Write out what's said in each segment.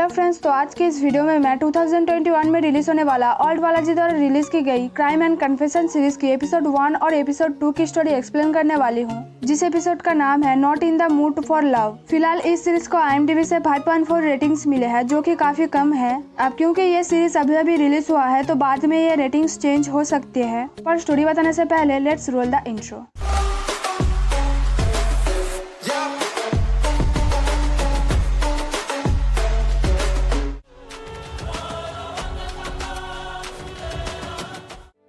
Friends, तो आज के इस वीडियो में मैं 2021 में रिलीज होने वाला ऑल्ड बालाजी द्वारा रिलीज की गई क्राइम एंड कन्फेशन सीरीज की एपिसोड 1 और एपिसोड 2 की स्टोरी एक्सप्लेन करने वाली हूँ, जिस एपिसोड का नाम है not in the mood for love. फिलहाल इस सीरीज को IMDb से 5.4 रेटिंग्स मिले हैं, जो कि काफी कम है। अब क्योंकि ये सीरीज अभी रिलीज हुआ है तो बाद में ये रेटिंग्स चेंज हो सकते हैं। पर स्टोरी बताने से पहले लेट्स रोल द इंट्रो।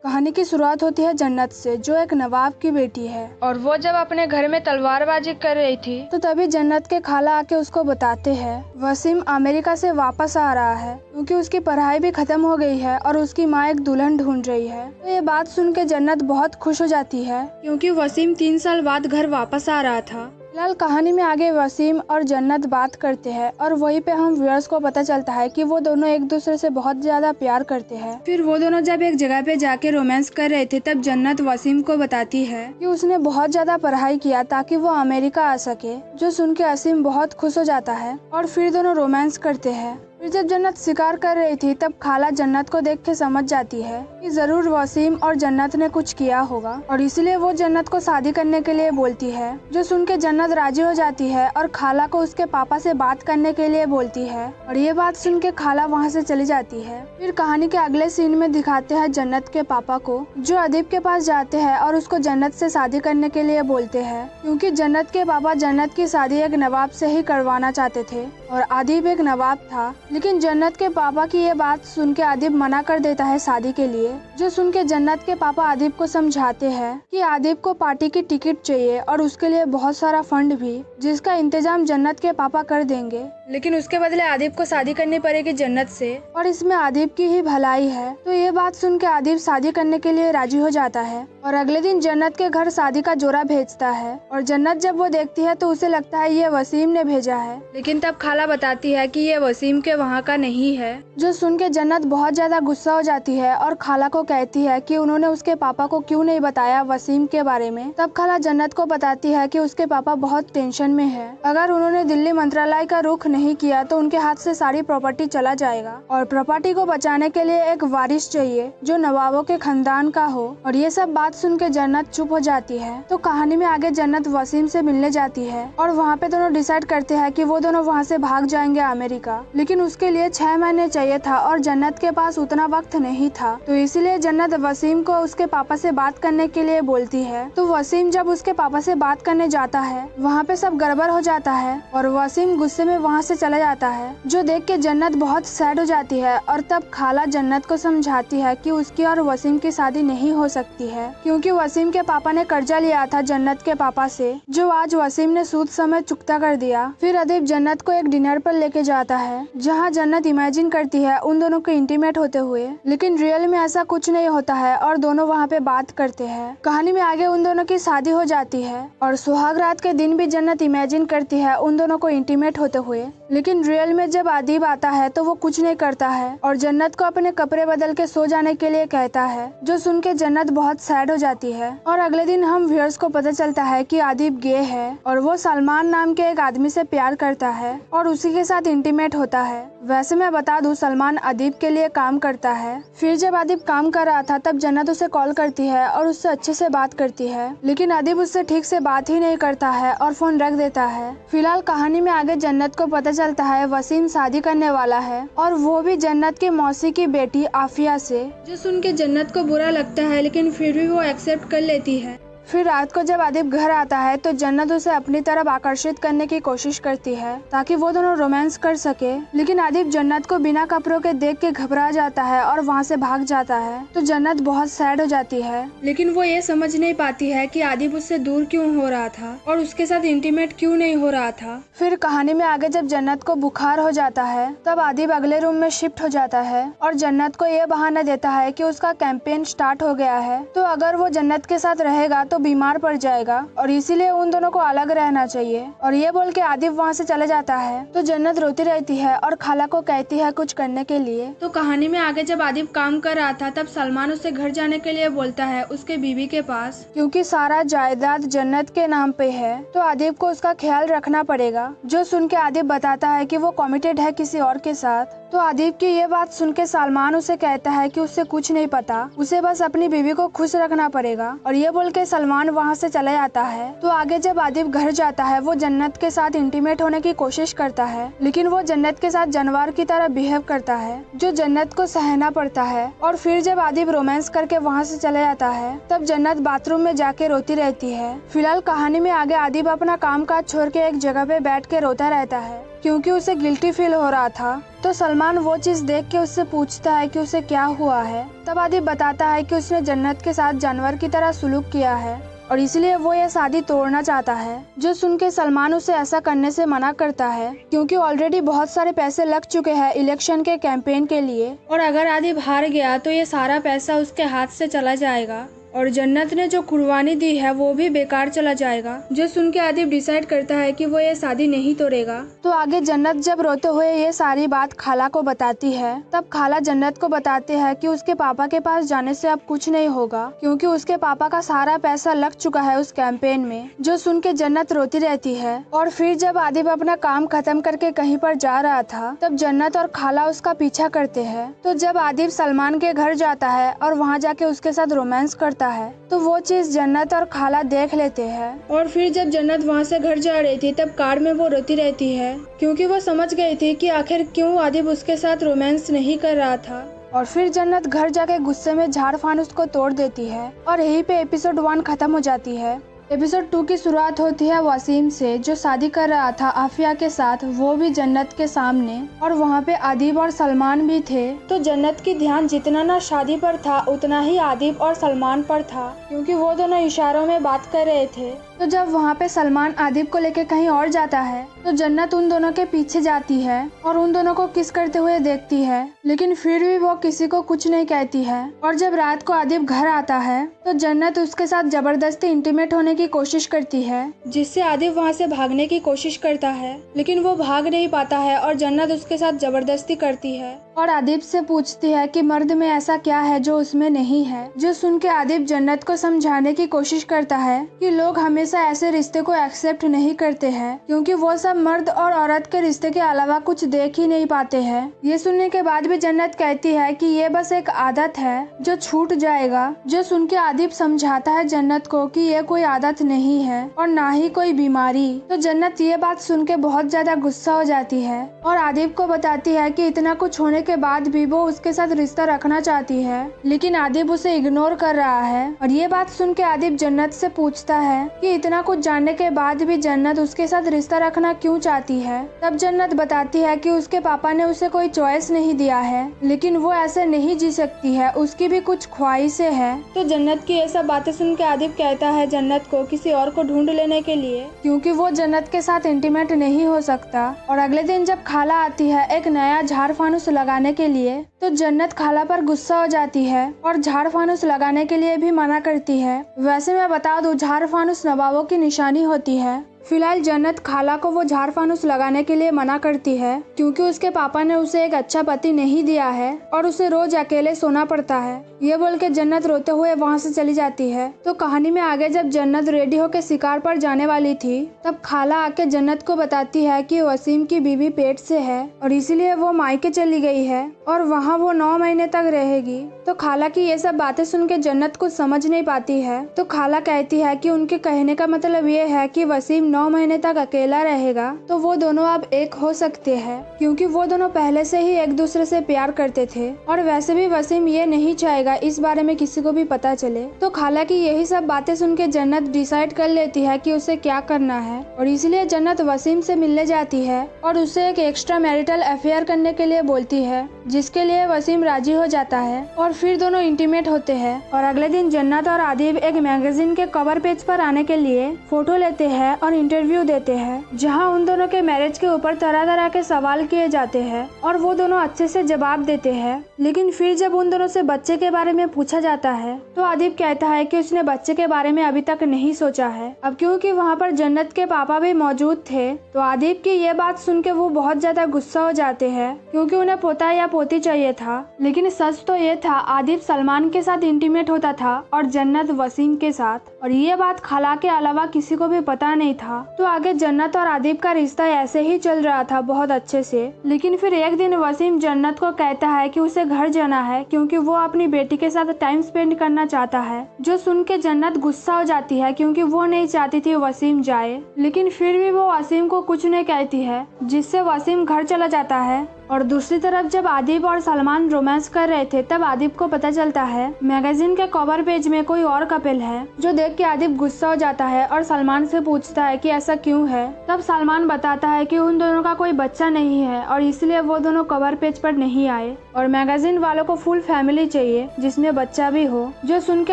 कहानी की शुरुआत होती है जन्नत से, जो एक नवाब की बेटी है, और वो जब अपने घर में तलवारबाजी कर रही थी तो तभी जन्नत के खाला आके उसको बताते हैं वसीम अमेरिका से वापस आ रहा है, क्योंकि उसकी पढ़ाई भी खत्म हो गई है और उसकी माँ एक दुल्हन ढूंढ रही है। तो ये बात सुन के जन्नत बहुत खुश हो जाती है, क्योंकि वसीम 3 साल बाद घर वापस आ रहा था। फिलहाल कहानी में आगे वसीम और जन्नत बात करते हैं और वहीं पे हम व्यूअर्स को पता चलता है कि वो दोनों एक दूसरे से बहुत ज्यादा प्यार करते हैं। फिर वो दोनों जब एक जगह पे जाके रोमांस कर रहे थे तब जन्नत वसीम को बताती है कि उसने बहुत ज्यादा पढ़ाई किया ताकि वो अमेरिका आ सके, जो सुन के वसीम बहुत खुश हो जाता है और फिर दोनों रोमांस करते हैं। फिर जब जन्नत शिकार कर रही थी तब खाला जन्नत को देख के समझ जाती है कि जरूर वसीम और जन्नत ने कुछ किया होगा, और इसलिए वो जन्नत को शादी करने के लिए बोलती है, जो सुन के जन्नत राजी हो जाती है और खाला को उसके पापा से बात करने के लिए बोलती है, और ये बात सुन के खाला वहाँ से चली जाती है। फिर कहानी के अगले सीन में दिखाते हैं जन्नत के पापा को, जो अदीब के पास जाते हैं और उसको जन्नत से शादी करने के लिए बोलते हैं, क्योंकि जन्नत के पापा जन्नत की शादी एक नवाब से ही करवाना चाहते थे और अदीब एक नवाब था। लेकिन जन्नत के पापा की ये बात सुन के अदीब मना कर देता है शादी के लिए, जो सुन के जन्नत के पापा अदीब को समझाते हैं कि अदीब को पार्टी की टिकट चाहिए और उसके लिए बहुत सारा फंड भी, जिसका इंतजाम जन्नत के पापा कर देंगे, लेकिन उसके बदले अदीब को शादी करनी पड़ेगी जन्नत से और इसमें अदीब की ही भलाई है। तो ये बात सुन के अदीब शादी करने के लिए राजी हो जाता है और अगले दिन जन्नत के घर शादी का जोड़ा भेजता है, और जन्नत जब वो देखती है तो उसे लगता है ये वसीम ने भेजा है, लेकिन तब खाला बताती है कि ये वसीम के वहाँ का नहीं है, जो सुन के जन्नत बहुत ज्यादा गुस्सा हो जाती है और खाला को कहती है कि उन्होंने उसके पापा को क्यों नहीं बताया वसीम के बारे में। तब खाला जन्नत को बताती है कि उसके पापा बहुत टेंशन में है, अगर उन्होंने दिल्ली मंत्रालय का रुख नहीं किया तो उनके हाथ से सारी प्रॉपर्टी चला जाएगा, और प्रॉपर्टी को बचाने के लिए एक वारिस चाहिए जो नवाबों के खानदान का हो। और ये सब बात सुन के जन्नत चुप हो जाती है। तो कहानी में आगे जन्नत वसीम से मिलने जाती है और वहाँ पे दोनों डिसाइड करते हैं कि वो दोनों वहाँ से भाग जाएंगे अमेरिका, लेकिन उसके लिए 6 महीने चाहिए था और जन्नत के पास उतना वक्त नहीं था। तो इसीलिए जन्नत वसीम को उसके पापा से बात करने के लिए बोलती है। तो वसीम जब उसके पापा से बात करने जाता है वहाँ पे सब गड़बड़ हो जाता है और वसीम गुस्से में वहाँ से चला जाता है, जो देख के जन्नत बहुत सैड हो जाती है। और तब खाला जन्नत को समझाती है कि उसकी और वसीम की शादी नहीं हो सकती है, क्योंकि वसीम के पापा ने कर्जा लिया था जन्नत के पापा से, जो आज वसीम ने सूद समेत चुकता कर दिया। फिर अदीब जन्नत को एक डिनर पर लेके जाता है, जहाँ जन्नत इमेजिन करती है उन दोनों के इंटीमेट होते हुए, लेकिन रियल में ऐसा कुछ नहीं होता है और दोनों वहाँ पे बात करते हैं। कहानी में आगे उन दोनों की शादी हो जाती है और सुहाग रात के दिन भी जन्नत इमेजिन करती है उन दोनों को इंटीमेट होते हुए, लेकिन रियल में जब अदीब आता है तो वो कुछ नहीं करता है और जन्नत को अपने कपड़े बदल के सो जाने के लिए कहता है, जो सुन के जन्नत बहुत सैड हो जाती है। और अगले दिन हम व्यूअर्स को पता चलता है कि अदीब गे है और वो सलमान नाम के एक आदमी से प्यार करता है और उसी के साथ इंटीमेट होता है। वैसे मैं बता दूं, सलमान अदीब के लिए काम करता है। फिर जब अदीब काम कर रहा था तब जन्नत उसे कॉल करती है और उससे अच्छे से बात करती है, लेकिन अदीब उससे ठीक से बात ही नहीं करता है और फोन रख देता है। फिलहाल कहानी में आगे जन्नत को पता चलता है वसीम शादी करने वाला है, और वो भी जन्नत के मौसी की बेटी आफिया से, जो सुन के जन्नत को बुरा लगता है, लेकिन फिर भी वो एक्सेप्ट कर लेती है। फिर रात को जब अदीब घर आता है तो जन्नत उसे अपनी तरफ आकर्षित करने की कोशिश करती है ताकि वो दोनों रोमांस कर सके, लेकिन अदीब जन्नत को बिना कपड़ों के देख के घबरा जाता है और वहाँ से भाग जाता है। तो जन्नत बहुत सैड हो जाती है, लेकिन वो ये समझ नहीं पाती है कि अदीब उससे दूर क्यों हो रहा था और उसके साथ इंटीमेट क्यों नहीं हो रहा था। फिर कहानी में आगे जब जन्नत को बुखार हो जाता है तब अदीब अगले रूम में शिफ्ट हो जाता है और जन्नत को ये बहाना देता है कि उसका कैंपेन स्टार्ट हो गया है, तो अगर वो जन्नत के साथ रहेगा तो बीमार पड़ जाएगा और इसीलिए उन दोनों को अलग रहना चाहिए। और ये बोल के आदिब वहाँ से चले जाता है तो जन्नत रोती रहती है और खाला को कहती है कुछ करने के लिए। तो कहानी में आगे जब आदिब काम कर रहा था तब सलमान उसे घर जाने के लिए बोलता है उसके बीवी के पास, क्योंकि सारा जायदाद जन्नत के नाम पे है तो आदिब को उसका ख्याल रखना पड़ेगा। जो सुन के आदिब बताता है कि वो कमिटेड है किसी और के साथ। तो आदिब की ये बात सुन के सलमान उसे कहता है कि उससे कुछ नहीं पता, उसे बस अपनी बीवी को खुश रखना पड़ेगा। और ये बोल के सलमान वहाँ से चले जाता है। तो आगे जब आदिब घर जाता है वो जन्नत के साथ इंटीमेट होने की कोशिश करता है, लेकिन वो जन्नत के साथ जानवर की तरह बिहेव करता है जो जन्नत को सहना पड़ता है। और फिर जब आदिब रोमांस करके वहाँ से चले जाता है तब जन्नत बाथरूम में जाके रोती रहती है। फिलहाल कहानी में आगे आदिब अपना काम काज छोड़ के एक जगह पे बैठ के रोता रहता है क्योंकि उसे गिल्टी फील हो रहा था। तो सलमान वो चीज देख के उससे पूछता है कि उसे क्या हुआ है। तब आदिब बताता है कि उसने जन्नत के साथ जानवर की तरह सुलूक किया है और इसलिए वो ये शादी तोड़ना चाहता है। जो सुन के सलमान उसे ऐसा करने से मना करता है क्योंकि ऑलरेडी बहुत सारे पैसे लग चुके हैं इलेक्शन के कैंपेन के लिए और अगर आदिब हार गया तो ये सारा पैसा उसके हाथ से चला जाएगा और जन्नत ने जो कुर्बानी दी है वो भी बेकार चला जाएगा। जो सुन के आदिब डिसाइड करता है कि वो ये शादी नहीं तोड़ेगा। तो आगे जन्नत जब रोते हुए ये सारी बात खाला को बताती है तब खाला जन्नत को बताते हैं कि उसके पापा के पास जाने से अब कुछ नहीं होगा क्योंकि उसके पापा का सारा पैसा लग चुका है उस कैंपेन में। जो सुन के जन्नत रोती रहती है। और फिर जब आदिब अपना काम खत्म करके कहीं पर जा रहा था तब जन्नत और खाला उसका पीछा करते हैं। तो जब आदिब सलमान के घर जाता है और वहाँ जाके उसके साथ रोमांस करता है तो वो चीज जन्नत और खाला देख लेते हैं। और फिर जब जन्नत वहाँ से घर जा रही थी तब कार में वो रोती रहती है क्योंकि वो समझ गई थी कि आखिर क्यों आदिब उसके साथ रोमांस नहीं कर रहा था। और फिर जन्नत घर जाके गुस्से में झाड़ फानुस को तोड़ देती है और यहीं पे एपिसोड 1 खत्म हो जाती है। एपिसोड 2 की शुरुआत होती है वसीम से जो शादी कर रहा था आफिया के साथ, वो भी जन्नत के सामने। और वहाँ पे आदिब और सलमान भी थे। तो जन्नत की ध्यान जितना ना शादी पर था उतना ही आदिब और सलमान पर था क्योंकि वो दोनों इशारों में बात कर रहे थे। तो जब वहाँ पे सलमान आदिब को लेके कहीं और जाता है तो जन्नत उन दोनों के पीछे जाती है और उन दोनों को किस करते हुए देखती है, लेकिन फिर भी वो किसी को कुछ नहीं कहती है। और जब रात को आदिब घर आता है तो जन्नत उसके साथ जबरदस्ती इंटीमेट होने की कोशिश करती है जिससे आदिब वहाँ से भागने की कोशिश करता है, लेकिन वो भाग नहीं पाता है और जन्नत उसके साथ जबरदस्ती करती है और आदिब से पूछती है कि मर्द में ऐसा क्या है जो उसमें नहीं है। जो सुन के आदिब जन्नत को समझाने की कोशिश करता है कि लोग हमेशा ऐसे रिश्ते को एक्सेप्ट नहीं करते हैं क्योंकि वो सब मर्द और औरत के रिश्ते के अलावा कुछ देख ही नहीं पाते हैं। ये सुनने के बाद भी जन्नत कहती है कि ये बस एक आदत है जो छूट जाएगा। जो सुन के आदिब समझाता है जन्नत को कि ये कोई आदत नहीं है और ना ही कोई बीमारी। तो जन्नत ये बात सुन के बहुत ज्यादा गुस्सा हो जाती है और आदिब को बताती है कि इतना कुछ होने के बाद भी वो उसके साथ रिश्ता रखना चाहती है, लेकिन आदिब उसे इग्नोर कर रहा है। और ये बात सुन के आदिब जन्नत से पूछता है कि इतना कुछ जानने के बाद भी जन्नत उसके साथ रिश्ता रखना क्यों चाहती है। तब जन्नत बताती है कि उसके पापा ने उसे कोई चॉइस नहीं दिया है, लेकिन वो ऐसे नहीं जी सकती है, उसकी भी कुछ ख्वाहिशें हैं। तो जन्नत की ये सब बातें सुन के आदिब कहता है जन्नत को किसी और को ढूंढ लेने के लिए क्योंकि वो जन्नत के साथ इंटीमेट नहीं हो सकता। और अगले दिन जब खाला आती है एक नया झाड़ फानुस लगाने के लिए तो जन्नत खाला पर गुस्सा हो जाती है और झाड़ फानुस लगाने के लिए भी मना करती है। वैसे मैं बता दूं झाड़ फानुस नवाबों की निशानी होती है। फिलहाल जन्नत खाला को वो झाड़ फानुस लगाने के लिए मना करती है क्योंकि उसके पापा ने उसे एक अच्छा पति नहीं दिया है और उसे रोज अकेले सोना पड़ता है। ये बोल के जन्नत रोते हुए वहाँ से चली जाती है। तो कहानी में आगे जब जन्नत रेडी होकर शिकार पर जाने वाली थी तब खाला आके जन्नत को बताती है कि वसीम की बीवी पेट से है और इसीलिए वो मायके चली गई है और वहाँ वो 9 महीने तक रहेगी। तो खाला की ये सब बातें सुन के जन्नत कुछ समझ नहीं पाती है। तो खाला कहती है कि उनके कहने का मतलब ये है कि वसीम 9 महीने तक अकेला रहेगा तो वो दोनों अब एक हो सकते हैं क्योंकि वो दोनों पहले से ही एक दूसरे से प्यार करते थे और वैसे भी वसीम ये नहीं चाहेगा इस बारे में किसी को भी पता चले। तो खाला की यही सब बातें सुन के जन्नत डिसाइड कर लेती है कि उसे क्या करना है और इसलिए जन्नत वसीम से मिलने जाती है और उसे एक एक्स्ट्रा मैरिटल अफेयर करने के लिए बोलती है जिसके लिए वसीम राजी हो जाता है और फिर दोनों इंटीमेट होते हैं। और अगले दिन जन्नत और आदिब एक मैगजीन के कवर पेज पर आने के लिए फोटो लेते हैं और इंटरव्यू देते हैं जहां उन दोनों के मैरिज के ऊपर तरह तरह के सवाल किए जाते हैं और वो दोनों अच्छे से जवाब देते हैं। लेकिन फिर जब उन दोनों से बच्चे के बारे में पूछा जाता है तो आदिब कहता है कि उसने बच्चे के बारे में अभी तक नहीं सोचा है। अब क्योंकि वहाँ पर जन्नत के पापा भी मौजूद थे तो आदिब की ये बात सुन के वो बहुत ज्यादा गुस्सा हो जाते हैं क्योंकि उन्हें पोता या पोती चाहिए था। लेकिन सच तो ये था आदिब सलमान के साथ इंटीमेट होता था और जन्नत वसीम के साथ, और ये बात खाला के अलावा किसी को भी पता नहीं था। तो आगे जन्नत और आदिब का रिश्ता ऐसे ही चल रहा था बहुत अच्छे से। लेकिन फिर एक दिन वसीम जन्नत को कहता है कि उसे घर जाना है क्योंकि वो अपनी बेटी के साथ टाइम स्पेंड करना चाहता है, जो सुन के जन्नत गुस्सा हो जाती है क्योंकि वो नहीं चाहती थी वसीम जाए। लेकिन फिर भी वो वसीम को कुछ नहीं कहती है, जिससे वसीम घर चला जाता है। और दूसरी तरफ जब आदिब और सलमान रोमांस कर रहे थे तब आदिब को पता चलता है मैगजीन के कवर पेज में कोई और कपल है, जो देख के आदिब गुस्सा हो जाता है और सलमान से पूछता है कि ऐसा क्यों है। तब सलमान बताता है कि उन दोनों का कोई बच्चा नहीं है और इसलिए वो दोनों कवर पेज पर नहीं आए और मैगजीन वालों को फुल फैमिली चाहिए जिसमें बच्चा भी हो, जो सुन के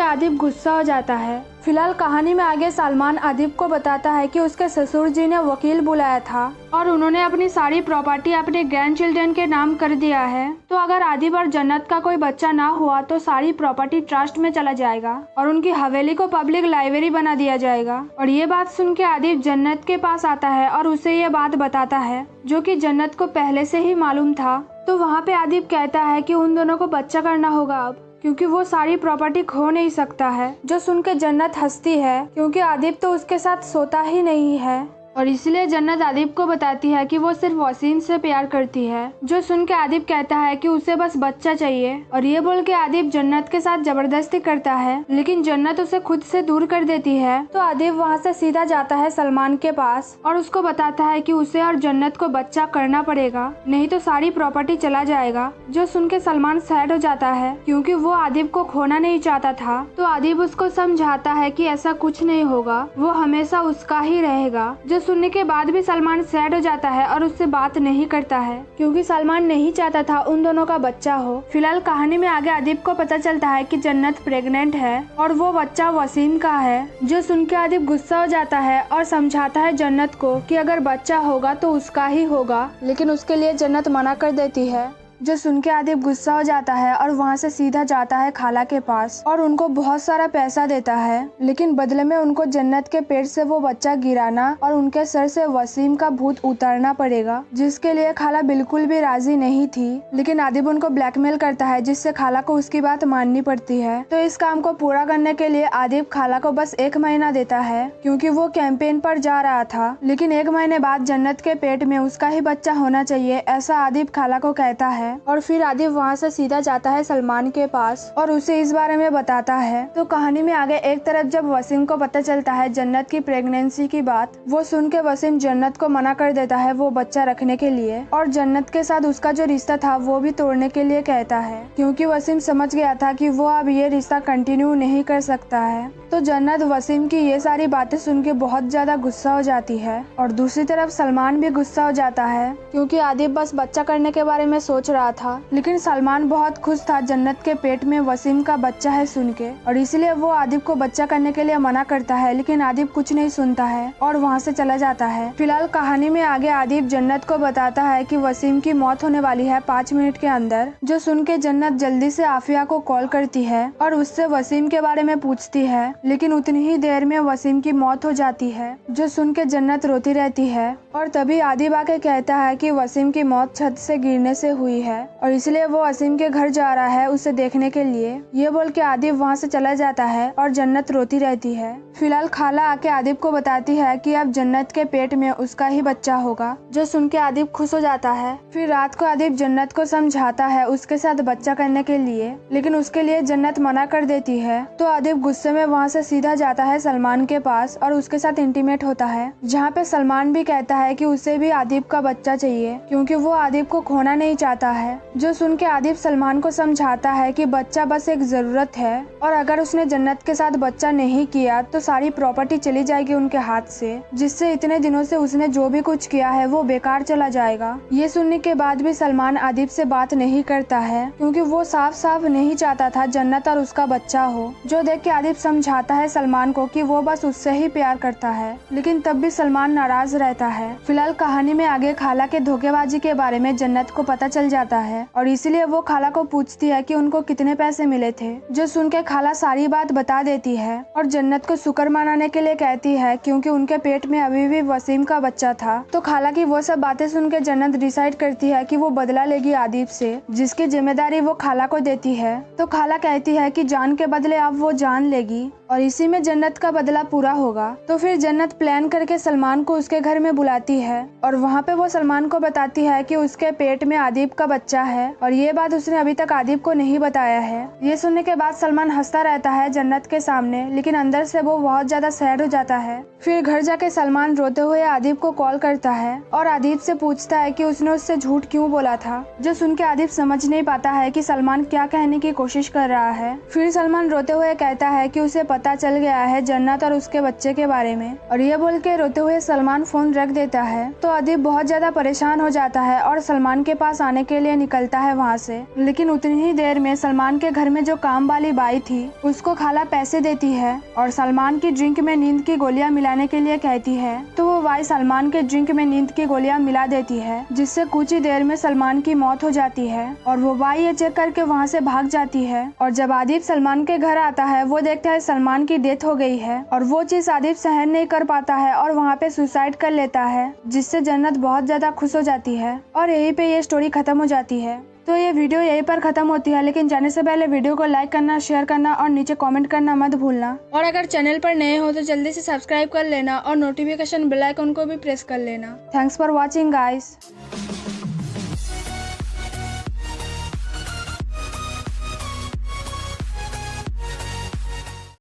आदिब गुस्सा हो जाता है। फिलहाल कहानी में आगे सलमान आदिब को बताता है कि उसके ससुर जी ने वकील बुलाया था और उन्होंने अपनी सारी प्रॉपर्टी अपने ग्रैंड चिल्ड्रन के नाम कर दिया है। तो अगर आदिब और जन्नत का कोई बच्चा ना हुआ तो सारी प्रॉपर्टी ट्रस्ट में चला जाएगा और उनकी हवेली को पब्लिक लाइब्रेरी बना दिया जाएगा। और ये बात सुन के आदिब जन्नत के पास आता है और उसे ये बात बताता है जो कि जन्नत को पहले से ही मालूम था। तो वहाँ पे आदिब कहता है कि उन दोनों को बच्चा करना होगा अब, क्योंकि वो सारी प्रॉपर्टी खो नहीं सकता है। जो सुन के जन्नत हंसती है क्योंकि आदिब तो उसके साथ सोता ही नहीं है और इसलिए जन्नत आदिब को बताती है कि वो सिर्फ वसीम से प्यार करती है। जो सुन के आदिब कहता है कि उसे बस बच्चा चाहिए और ये बोल के आदिब जन्नत के साथ जबरदस्ती करता है, लेकिन जन्नत उसे खुद से दूर कर देती है। तो आदिब वहाँ से सीधा जाता है सलमान के पास और उसको बताता है कि उसे और जन्नत को बच्चा करना पड़ेगा, नहीं तो सारी प्रॉपर्टी चला जाएगा। जो सुन के सलमान सैड हो जाता है क्योंकि वो आदिब को खोना नहीं चाहता था। तो आदिब उसको समझाता है कि ऐसा कुछ नहीं होगा, वो हमेशा उसका ही रहेगा। जो सुनने के बाद भी सलमान सैड हो जाता है और उससे बात नहीं करता है क्योंकि सलमान नहीं चाहता था उन दोनों का बच्चा हो। फिलहाल कहानी में आगे आदिब को पता चलता है कि जन्नत प्रेग्नेंट है और वो बच्चा वसीम का है। जो सुन के आदिब गुस्सा हो जाता है और समझाता है जन्नत को कि अगर बच्चा होगा तो उसका ही होगा, लेकिन उसके लिए जन्नत मना कर देती है। जो सुन के आदिब गुस्सा हो जाता है और वहाँ से सीधा जाता है खाला के पास और उनको बहुत सारा पैसा देता है, लेकिन बदले में उनको जन्नत के पेट से वो बच्चा गिराना और उनके सर से वसीम का भूत उतारना पड़ेगा, जिसके लिए खाला बिल्कुल भी राजी नहीं थी। लेकिन आदिब उनको ब्लैकमेल करता है जिससे खाला को उसकी बात माननी पड़ती है। तो इस काम को पूरा करने के लिए आदिब खाला को बस 1 महीना देता है क्योंकि वो कैंपेन पर जा रहा था। लेकिन 1 महीने बाद जन्नत के पेट में उसका ही बच्चा होना चाहिए, ऐसा आदिब खाला को कहता है। और फिर आदिब वहाँ से सीधा जाता है सलमान के पास और उसे इस बारे में बताता है। तो कहानी में आगे एक तरफ जब वसीम को पता चलता है जन्नत की प्रेगनेंसी की बात, वो सुन के वसीम जन्नत को मना कर देता है वो बच्चा रखने के लिए और जन्नत के साथ उसका जो रिश्ता था वो भी तोड़ने के लिए कहता है, क्योंकि वसीम समझ गया था कि वो अब ये रिश्ता कंटिन्यू नहीं कर सकता है। तो जन्नत वसीम की ये सारी बातें सुन के बहुत ज्यादा गुस्सा हो जाती है और दूसरी तरफ सलमान भी गुस्सा हो जाता है क्योंकि आदिब बस बच्चा करने के बारे में सोच रहा था। लेकिन सलमान बहुत खुश था जन्नत के पेट में वसीम का बच्चा है सुन के और इसलिए वो आदिब को बच्चा करने के लिए मना करता है, लेकिन आदिब कुछ नहीं सुनता है और वहाँ से चला जाता है। फिलहाल कहानी में आगे आदिब जन्नत को बताता है कि वसीम की मौत होने वाली है 5 मिनट के अंदर। जो सुन के जन्नत जल्दी से आफिया को कॉल करती है और उससे वसीम के बारे में पूछती है, लेकिन उतनी ही देर में वसीम की मौत हो जाती है। जो सुन के जन्नत रोती रहती है और तभी आदिब आके कहता है कि वसीम की मौत छत से गिरने से हुई है और इसलिए वो वसीम के घर जा रहा है उसे देखने के लिए। ये बोल के आदिब वहाँ से चला जाता है और जन्नत रोती रहती है। फिलहाल खाला आके आदिब को बताती है कि अब जन्नत के पेट में उसका ही बच्चा होगा। जो सुन के आदिब खुश हो जाता है। फिर रात को आदिब जन्नत को समझाता है उसके साथ बच्चा करने के लिए, लेकिन उसके लिए जन्नत मना कर देती है। तो आदिब गुस्से में वहाँ से सीधा जाता है सलमान के पास और उसके साथ इंटीमेट होता है, जहाँ पे सलमान भी कहता है कि उसे भी आदिब का बच्चा चाहिए क्योंकि वो आदिब को खोना नहीं चाहता है, जो सुन के आदिब सलमान को समझाता है कि बच्चा बस एक जरूरत है और अगर उसने जन्नत के साथ बच्चा नहीं किया तो सारी प्रॉपर्टी चली जाएगी उनके हाथ से, जिससे इतने दिनों से उसने जो भी कुछ किया है वो बेकार चला जाएगा। ये सुनने के बाद भी सलमान आदिब से बात नहीं करता है, क्योंकि वो साफ साफ नहीं चाहता था जन्नत और उसका बच्चा हो। जो देख के आदिब समझाता है सलमान को कि वो बस उससे ही प्यार करता है, लेकिन तब भी सलमान नाराज रहता है। फिलहाल कहानी में आगे खाला के धोखेबाजी के बारे में जन्नत को पता चल जाता है और इसीलिए वो खाला को पूछती है कि उनको कितने पैसे मिले थे, जो सुन के खाला सारी बात बता देती है और जन्नत को शुक्र मनाने के लिए कहती है, क्योंकि उनके पेट में अभी भी वसीम का बच्चा था। तो खाला की वो सब बातें सुन के जन्नत डिसाइड करती है कि वो बदला लेगी आदिब से, जिसकी जिम्मेदारी वो खाला को देती है। तो खाला कहती है कि जान के बदले अब वो जान लेगी और इसी में जन्नत का बदला पूरा होगा। तो फिर जन्नत प्लान करके सलमान को उसके घर में बुलाती है और वहाँ पे वो सलमान को बताती है कि उसके पेट में आदिब का बच्चा है और ये बात उसने अभी तक आदिब को नहीं बताया है। ये सुनने के बाद सलमान हंसता रहता है जन्नत के सामने, लेकिन अंदर से वो बहुत ज्यादा सैड हो जाता है। फिर घर जाके सलमान रोते हुए आदिब को कॉल करता है और आदिब से पूछता है कि उसने उससे झूठ क्यों बोला था, जो सुन के आदिब समझ नहीं पाता है कि सलमान क्या कहने की कोशिश कर रहा है। फिर सलमान रोते हुए कहता है कि उसे पता चल गया है जन्नत और उसके बच्चे के बारे में, और ये बोल के रोते हुए सलमान फोन रख देता है। तो आदिब बहुत ज्यादा परेशान हो जाता है और सलमान के पास आने के लिए निकलता है वहाँ से, लेकिन उतनी ही देर में सलमान के घर में जो काम वाली बाई थी उसको खाला पैसे देती है और सलमान की ड्रिंक में नींद की गोलियां मिलाने के लिए कहती है। तो वो बाई सलमान के ड्रिंक में नींद की गोलियां मिला देती है, जिससे कुछ ही देर में सलमान की मौत हो जाती है और वो बाई ये चेक करके वहाँ से भाग जाती है। और जब आदिब सलमान के घर आता है वो देखता है सलमान की डेथ हो गई है और वो चीज आदिब सहन नहीं कर पाता है और वहाँ पे सुसाइड कर लेता है, जिससे जन्नत बहुत ज्यादा खुश हो जाती है और यहीं पे ये स्टोरी खत्म हो जाती है। तो ये वीडियो यहीं पर खत्म होती है, लेकिन जाने से पहले वीडियो को लाइक करना, शेयर करना और नीचे कमेंट करना मत भूलना। और अगर चैनल पर नए हो तो जल्दी से सब्सक्राइब कर लेना और नोटिफिकेशन बेल आइकन को भी प्रेस कर लेना। Thanks for watching guys.